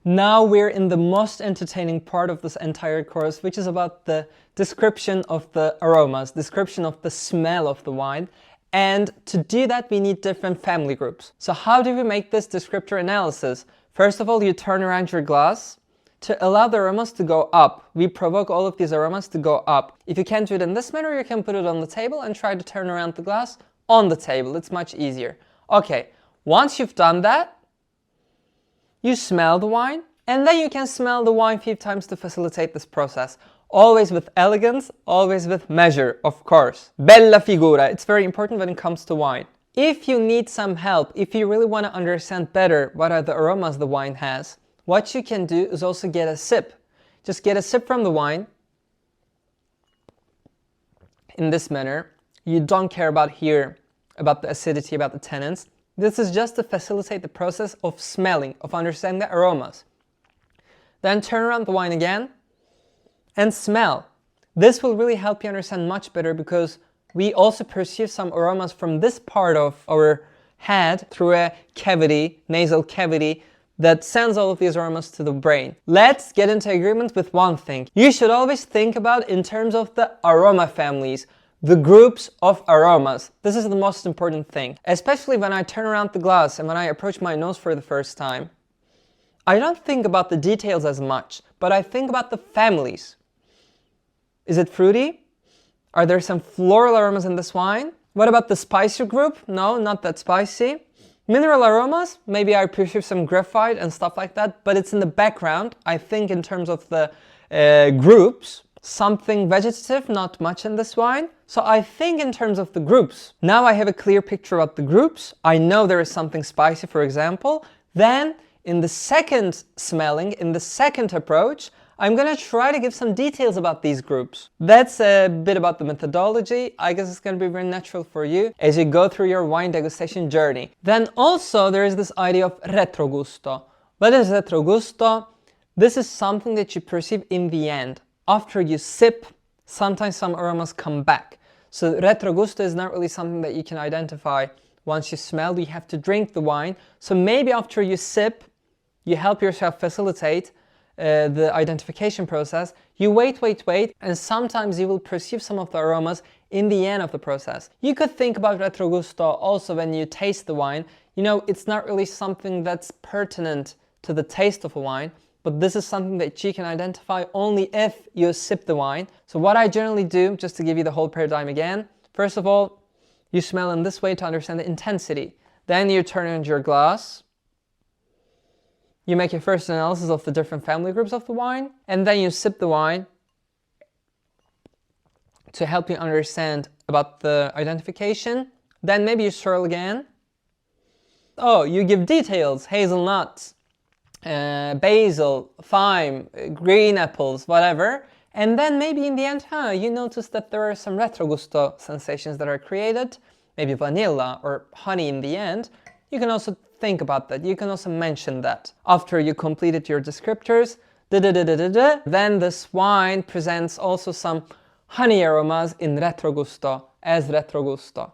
Now we're in the most entertaining part of this entire course, which is about the description of the aromas, description of the smell of the wine. And to do that, we need different family groups. So how do we make this descriptor analysis? First of all, you turn around your glass. To allow the aromas to go up, we provoke all of these aromas to go up. If you can't do it in this manner, you can put it on the table and try to turn around the glass on the table. It's much easier. Okay, once you've done that, you smell the wine, and then you can smell the wine 5 times to facilitate this process. Always with elegance, always with measure, of course. Bella figura, it's very important when it comes to wine. If you need some help, if you really want to understand better what are the aromas the wine has, what you can do is also get a sip. Just get a sip from the wine. In this manner, you don't care about here, about the acidity, about the tannins. This is just to facilitate the process of smelling, of understanding the aromas. Then turn around the wine again and smell. This will really help you understand much better because we also perceive some aromas from this part of our head through a cavity, nasal cavity, that sends all of these aromas to the brain. Let's get into agreement with one thing. You should always think about in terms of the aroma families, the groups of aromas. This is the most important thing. Especially when I turn around the glass and when I approach my nose for the first time. I don't think about the details as much, but I think about the families. Is it fruity? Are there some floral aromas in this wine? What about the spicy group? No, not that spicy. Mineral aromas, maybe I perceive some graphite and stuff like that, but it's in the background. I think in terms of the groups, something vegetative, not much in this wine. So I think in terms of the groups. Now I have a clear picture about the groups. I know there is something spicy, for example. Then in the second smelling, in the second approach, I'm gonna try to give some details about these groups. That's a bit about the methodology. I guess it's gonna be very natural for you as you go through your wine degustation journey. Then also there is this idea of retrogusto. What is retrogusto? This is something that you perceive in the end. After you sip, sometimes some aromas come back. So retrogusto is not really something that you can identify once you smell. You have to drink the wine. So maybe after you sip, you help yourself facilitate the identification process. You wait, and sometimes you will perceive some of the aromas in the end of the process. You could think about retrogusto also when you taste the wine. You know, it's not really something that's pertinent to the taste of a wine, but this is something that you can identify only if you sip the wine. So what I generally do, just to give you the whole paradigm again, first of all, you smell in this way to understand the intensity. Then you turn on your glass. You make your first analysis of the different family groups of the wine, and then you sip the wine to help you understand about the identification. Then maybe you swirl again. Oh, you give details, hazelnuts, basil, thyme, green apples, whatever. And then maybe in the end, you notice that there are some retrogusto sensations that are created, maybe vanilla or honey in the end. You can also think about that. You can also mention that. After you completed your descriptors, then this wine presents also some honey aromas in retrogusto, as retrogusto.